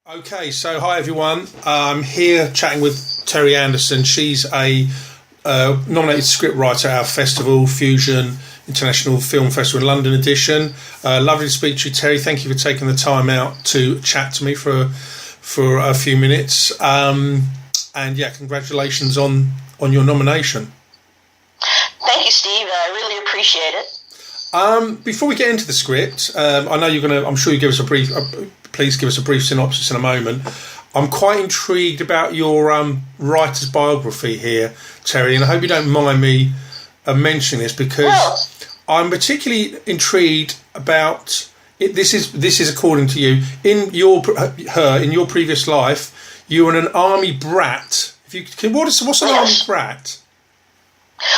Okay, so hi everyone. I'm here chatting with Terrie Anderson. She's a nominated scriptwriter at our festival, Fusion International Film Festival in London edition. Lovely to speak to you, Terrie. Thank you for taking the time out to chat to me for a few minutes. And yeah, congratulations on your nomination. Thank you, Steve. I really appreciate it. Before we get into the script, I know you're going to. I'm sure you give us a brief. Please give us a brief synopsis in a moment. I'm quite intrigued about your writer's biography here, Terrie, and I hope you don't mind me mentioning this because I'm particularly intrigued about it. This is according to you. In your previous life, you were an army brat. What's an army brat?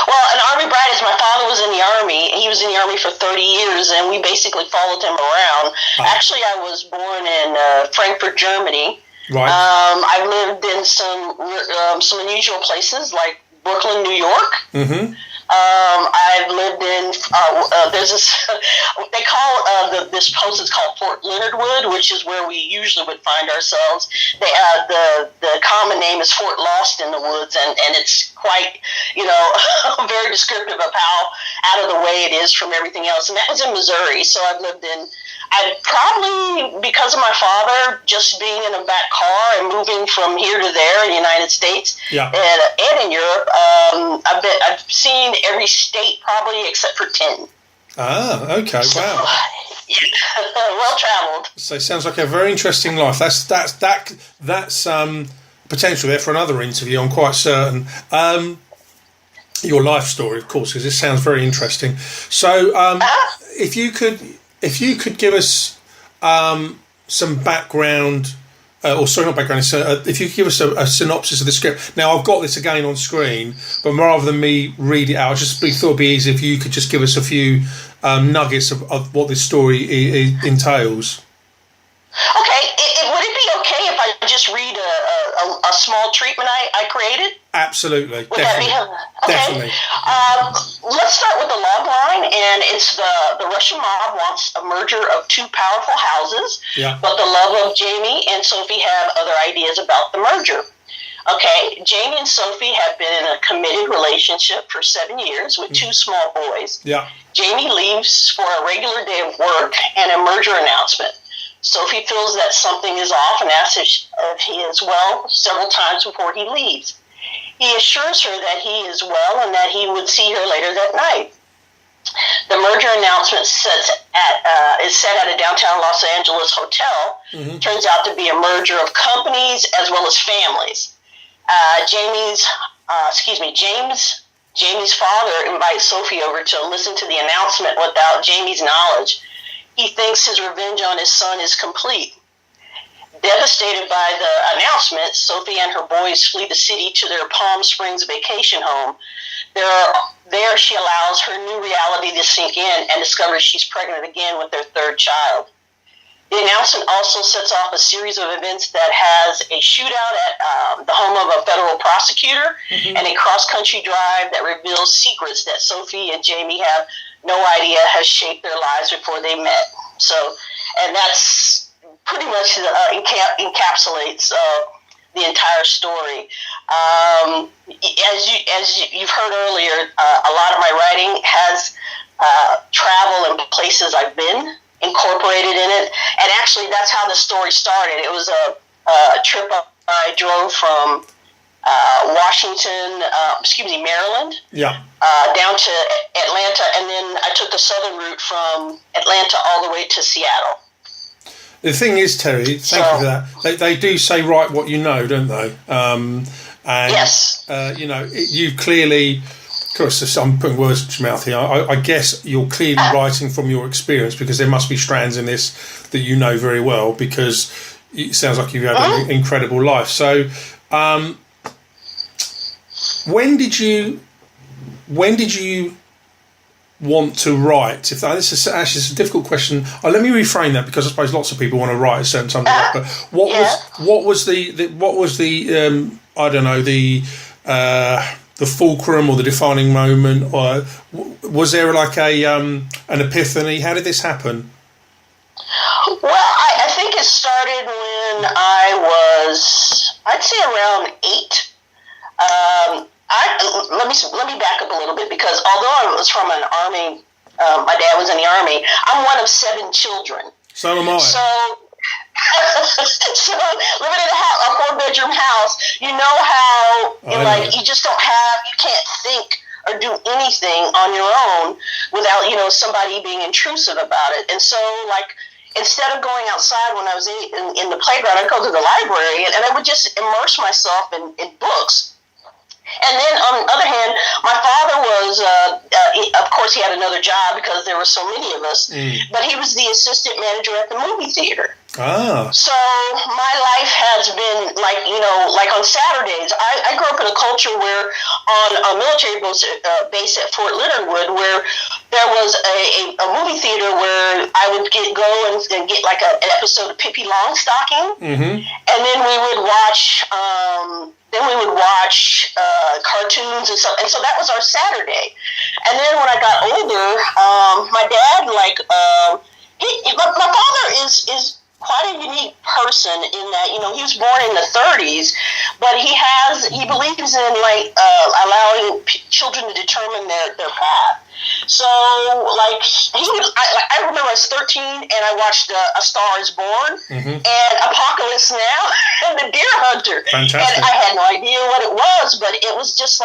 Well, an army brat is my father was in the army. He was in the army for 30 years, and we basically followed him around. Actually, I was born in Frankfurt, Germany. Right. I've lived in some unusual places like Brooklyn, New York. Mm-hmm. I've lived in there's this they call this post is called Fort Leonard Wood, which is where we usually would find ourselves. The common name is Fort Lost in the Woods, and it's quite very descriptive of how out of the way it is from everything else. And that was in Missouri, so I'd probably, because of my father just being in a back car and moving from here to there in the United States and in Europe, I've seen every state probably except for 10. Ah, okay, so, wow. Well traveled. So it sounds like a very interesting life. That's potential there for another interview, I'm quite certain. Your life story, of course, because it sounds very interesting. So if you could give us some background, if you could give us a synopsis of the script. Now, I've got this again on screen, but rather than me read it out, I thought it'd be easy if you could just give us a few nuggets of what this story entails. Okay, would it be okay if I just read a small treatment I created? Absolutely, would definitely. That be okay? Definitely. Let's start with the log line, and it's the Russian mob wants a merger of two powerful houses, but the love of Jamie and Sophie have other ideas about the merger. Okay, Jamie and Sophie have been in a committed relationship for 7 years with two small boys. Yeah. Jamie leaves for a regular day of work and a merger announcement. Sophie feels that something is off and asks if he is well several times before he leaves. He assures her that he is well and that he would see her later that night. The merger announcement is set at a downtown Los Angeles hotel. Mm-hmm. Turns out to be a merger of companies as well as families. Jamie's father invites Sophie over to listen to the announcement without Jamie's knowledge. He thinks his revenge on his son is complete. Devastated by the announcement, Sophie and her boys flee the city to their Palm Springs vacation home. There she allows her new reality to sink in and discovers she's pregnant again with their third child. The announcement also sets off a series of events that has a shootout at the home of a federal prosecutor and a cross-country drive that reveals secrets that Sophie and Jamie have no idea has shaped their lives before they met. So, and that's pretty much encapsulates the entire story. As you've heard earlier, a lot of my writing has travel and places I've been incorporated in it, and actually that's how the story started. It was a trip I drove from Maryland, down to Atlanta, and then I took the southern route from Atlanta all the way to Seattle. The thing is, Terrie, thank you for that. They do say write what you know, don't they? And yes. You clearly, of course, I'm putting words in your mouth here. I guess you're clearly writing from your experience, because there must be strands in this that you know very well, because it sounds like you've had an incredible life. So, when did you want to write? This is actually a difficult question. Let me reframe that, because I suppose lots of people want to write at a certain time. But what was the I don't know, the fulcrum or the defining moment, or was there like an epiphany? How did this happen? Well, I think it started when I was, I'd say around 8. Let me back up a little bit, because although I was from an army, my dad was in the army, I'm one of 7 children. So am I. So living in a 4-bedroom house, you know how you just don't have, you can't think or do anything on your own without, somebody being intrusive about it. And so, instead of going outside when I was in the playground, I'd go to the library and I would just immerse myself in books. And then, on the other hand, my father was, of course, he had another job because there were so many of us, but he was the assistant manager at the movie theater. Ah. So my life has been like on Saturdays, I grew up in a culture where on a military base at Fort Leonard Wood, where there was a movie theater where I would go and get like an episode of Pippi Longstocking, and then we would watch cartoons and stuff, and so that was our Saturday. And then when I got older, my dad, my father is quite a unique person in that, he was born in the 30s, but he believes in allowing children to determine their path. So I remember I was 13 and I watched A Star Is Born and Apocalypse Now and The Deer Hunter. Fantastic. And I had no idea what it was, but it was just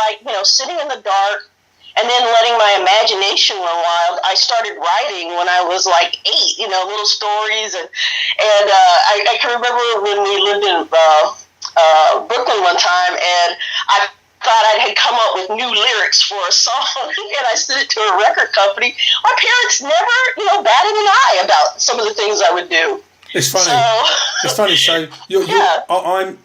sitting in the dark and then letting my imagination run wild. I started writing when I was 8, little stories, and I can remember when we lived in Brooklyn one time, and I thought I had come up with new lyrics for a song, and I sent it to a record company. My parents never, batted an eye about some of the things I would do. It's funny. It's funny. So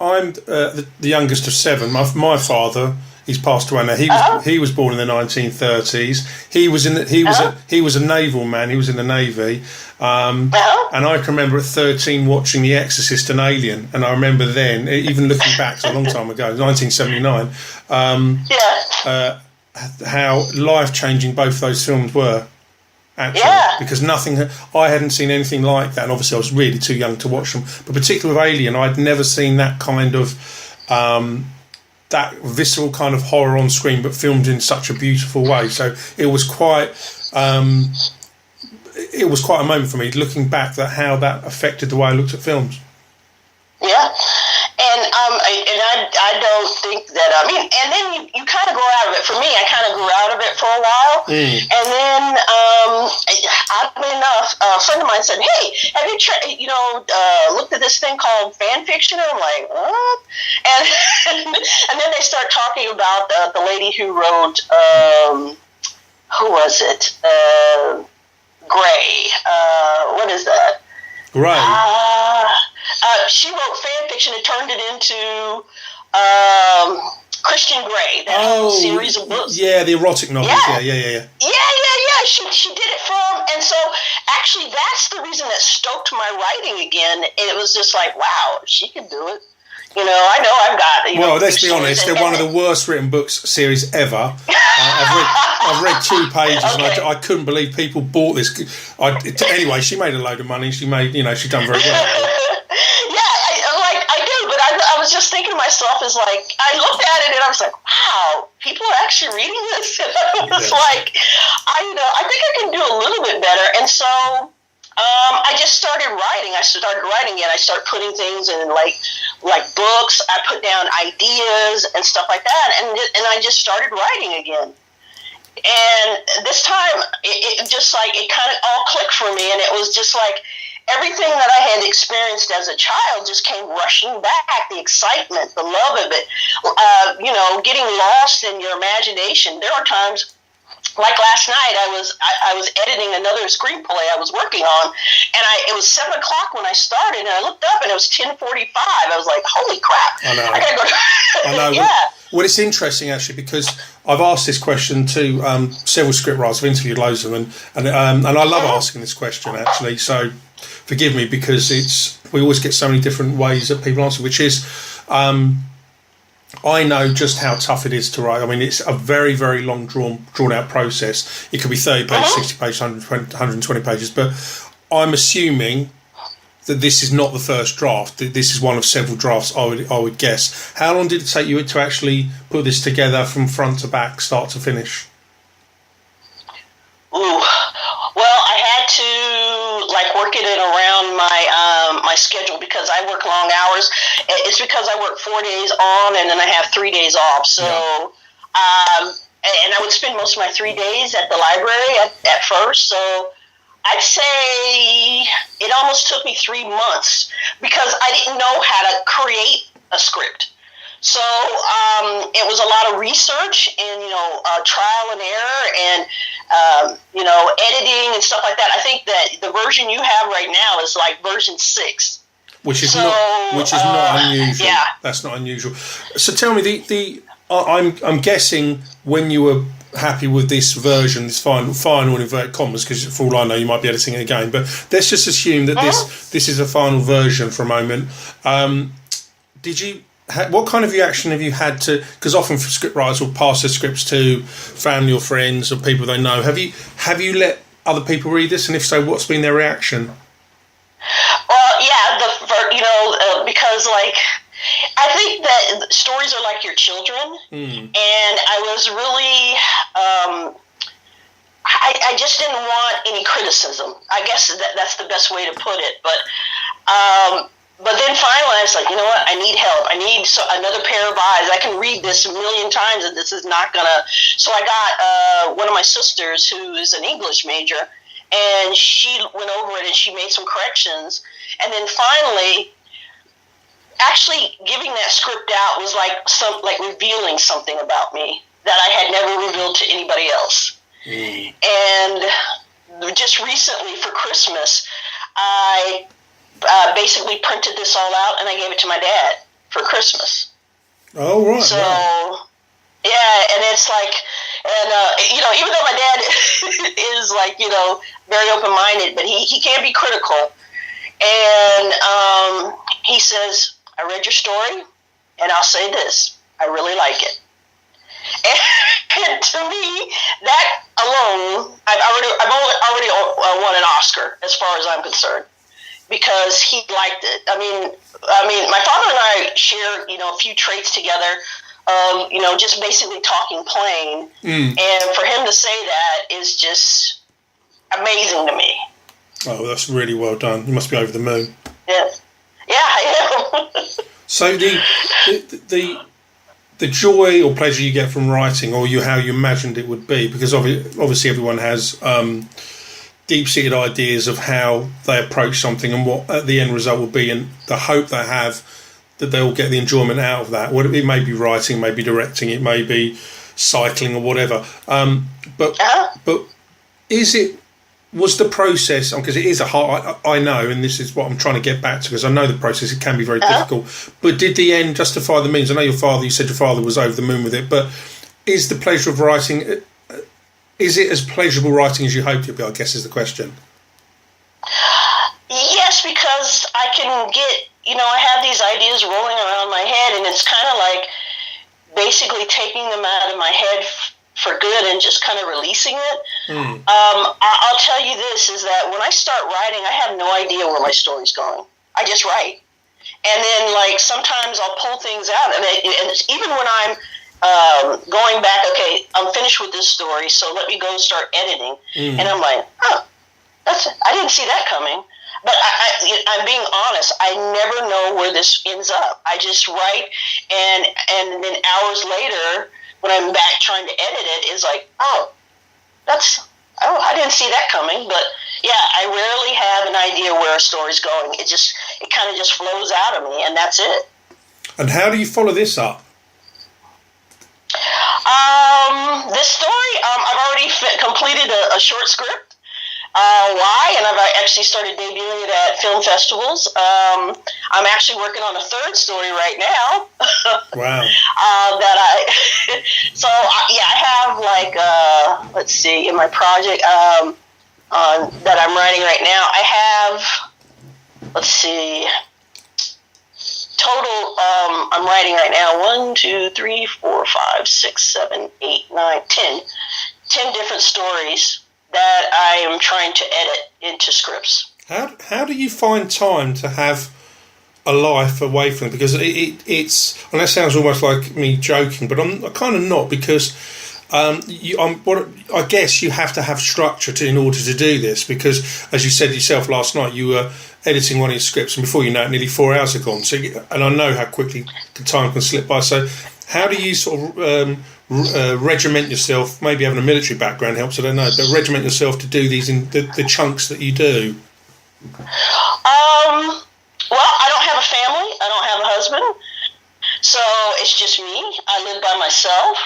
I'm the youngest of 7. My father, he's passed away now. He was born in the 1930s. He was a naval man. He was in the Navy. And I can remember at 13 watching The Exorcist and Alien, and I remember then, even looking back, it's a long time ago, 1979, how life-changing both those films were, actually, because I hadn't seen anything like that, and obviously I was really too young to watch them, but particularly with Alien, I'd never seen that kind of, that visceral kind of horror on screen, but filmed in such a beautiful way, so it was quite... it was quite a moment for me, looking back, how that affected the way I looked at films. Yeah, and I don't think that, and then you kind of grow out of it. For me, I kind of grew out of it for a while, and then, oddly enough, a friend of mine said, "Hey, have you looked at this thing called fan fiction?" And I'm like, "What?" And then they start talking about the lady who wrote, who was it? Gray. What is that? Gray. She wrote fan fiction and turned it into Christian Grey, that whole series of books. Yeah, the erotic novels. Yeah. She did it from, and so actually that's the reason that stoked my writing again. It was just like, wow, she can do it. I know I've got. Well, let's be honest. They're one of the worst written books series ever. I've read 2 pages, and I couldn't believe people bought this. Anyway, she made a load of money. She made, she's done very well. I do, but I was just thinking to myself, I looked at it and I was like, wow, people are actually reading this. And I was like, I think I can do a little bit better, and so. I just started writing. I started putting things in like books. I put down ideas and stuff like that, and I just started writing again. And this time, it just it kind of all clicked for me, and it was just like everything that I had experienced as a child just came rushing back. The excitement, the love of it, getting lost in your imagination. There are times. Like last night, I was editing another screenplay I was working on, and it was 7:00 when I started, and I looked up and it was 10:45. I was like, "Holy crap! I know. I gotta go." I know. Yeah. Well, it's interesting actually because I've asked this question to several scriptwriters. I've interviewed loads of them, and I love asking this question actually. So forgive me because we always get so many different ways that people answer, which is. I know just how tough it is to write. I mean, it's a very, very long, drawn out process. It could be 30 pages, 60 pages, 120 pages. But I'm assuming that this is not the first draft. This is one of several drafts, I would guess. How long did it take you to actually put this together from front to back, start to finish? Ooh, well, I had to work it in around my schedule because I work long hours. It's because I work 4 days on and then I have 3 days off. So, and I would spend most of my 3 days at the library at first. So I'd say it almost took me 3 months because I didn't know how to create a script. So it was a lot of research and, trial and error and, editing and stuff like that. I think that the version you have right now is like version 6. Which is not unusual. Yeah. That's not unusual. So tell me, I'm guessing when you were happy with this version, this final in inverted commas, because for all I know you might be editing it again, but let's just assume that this is a final version for a moment. What kind of reaction have you had to, because often script writers will pass their scripts to family or friends or people they know. Have you let other people read this, and if so, what's been their reaction? Well, yeah, because I think that stories are like your children, and I was really, I just didn't want any criticism. I guess that's the best way to put it. But then finally, I was like, you know what? I need help. I need another pair of eyes. I can read this a million times, and this is not gonna. So I got one of my sisters who is an English major, and she went over it and she made some corrections. And then finally, actually giving that script out was like revealing something about me that I had never revealed to anybody else. And just recently for Christmas, I basically printed this all out and I gave it to my dad for Christmas. Oh, right. So, right. Yeah, and it's even though my dad is very open-minded, but he can be critical. And he says, I read your story, and I'll say this, I really like it. And to me, that alone, I've already won an Oscar as far as I'm concerned, because he liked it. I mean, my father and I share, a few traits together, just basically talking plain. And for him to say that is just amazing to me. Oh, that's really well done. You must be over the moon. Yeah, I am. So the joy or pleasure you get from writing, or how you imagined it would be, because obviously everyone has deep-seated ideas of how they approach something and what the end result will be, and the hope they have that they will get the enjoyment out of that. It may be writing, it may be directing, it may be cycling or whatever. But was the process, because it is a hard, I know, and this is what I'm trying to get back to, because I know the process, it can be very difficult, but did the end justify the means? I know you said your father was over the moon with it, but is the pleasure of writing, is it as pleasurable writing as you hoped it would be, I guess is the question. Yes, because I can get, I have these ideas rolling around my head, and it's kind of like basically taking them out of my head for good and just kind of releasing it. I'll tell you this, is that when I start writing, I have no idea where my story's going. I just write. And then, sometimes I'll pull things out. And it's, even when I'm going back, okay, I'm finished with this story, so let me go start editing. And I'm like, I didn't see that coming. But I'm being honest. I never know where this ends up. I just write, and then hours later, when I'm back trying to edit it, it's like, I didn't see that coming. But yeah, I rarely have an idea where a story's going. It kind of just flows out of me, and that's it. And how do you follow this up? This story, I've already completed a short script. Why? And I've actually started debuting it at film festivals. I'm actually working on a third story right now. Wow. I have let's see, in my project that I'm writing right now, I have, let's see, total, I'm writing right now 1, 2, 3, 4, 5, 6, 7, 8, 9, 10 different stories that I am trying to edit into scripts. How do you find time to have a life away from it? Because it's, and that sounds almost like me joking, but I'm kind of not, because I guess you have to have structure in order to do this, because as you said yourself last night, you were editing one of your scripts, and before you know it, nearly 4 hours have gone. So, and I know how quickly the time can slip by. So how do you sort of regiment yourself? Maybe having a military background helps, I don't know, but regiment yourself to do these in the chunks that you do? Well, I don't have a family. I don't have a husband. So it's just me. I live by myself.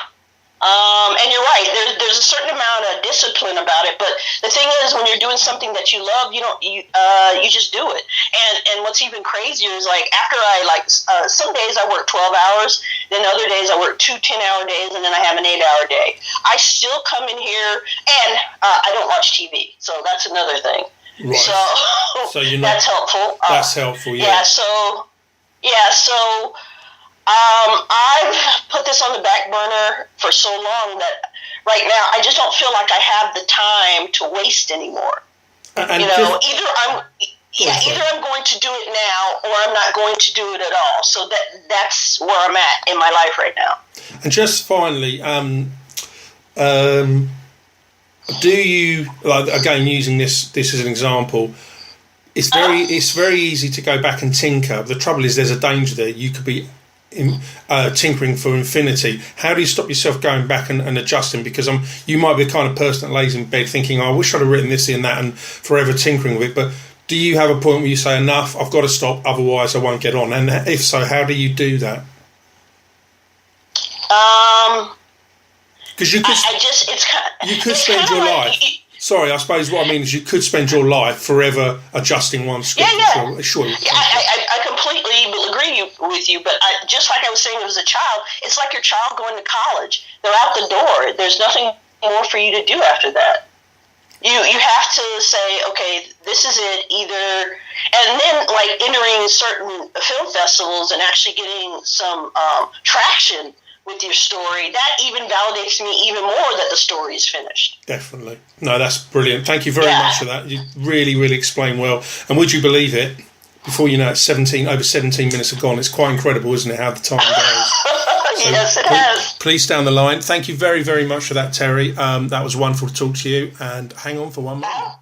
And you're right. There's a certain amount of discipline about it. But the thing is, when you're doing something that you love, you just do it. And what's even crazier is, like, after some days I work 12 hours, then other days I work 2 10-hour days, and then I have an 8-hour day. I still come in here, and I don't watch TV. So that's another thing. Right. So you're not, that's helpful. That's helpful, yeah. So I've put this on the back burner for so long that right now I just don't feel like I have the time to waste anymore. And either I'm going to do it now, or I'm not going to do it at all. So that's where I'm at in my life right now. And just finally, do you, like, again, using this as an example, it's very easy to go back and tinker. The trouble is, there's a danger there. You could be tinkering for infinity. How do you stop yourself going back and adjusting? Because you might be the kind of person that lays in bed thinking, I wish I'd have written this in that, and forever tinkering with it. But do you have a point where you say, enough, I've got to stop, otherwise I won't get on? And if so, how do you do that? Because you could spend your life. Sorry, I suppose what I mean is you could spend your life forever adjusting one script. Yeah. Sure. I completely agree with you, but just like I was saying as a child, it's like your child going to college. They're out the door. There's nothing more for you to do after that. You have to say, okay, this is it, either, and then, like, entering certain film festivals and actually getting some traction with your story, that even validates me even more that the story is finished. Definitely. No, that's brilliant. Thank you very much for that. You really, really explain well. And would you believe it? Before you know it, over 17 minutes have gone. It's quite incredible, isn't it, how the time goes? So yes, it has. Please stay on the line. Thank you very, very much for that, Terrie. That was wonderful to talk to you. And hang on for one moment.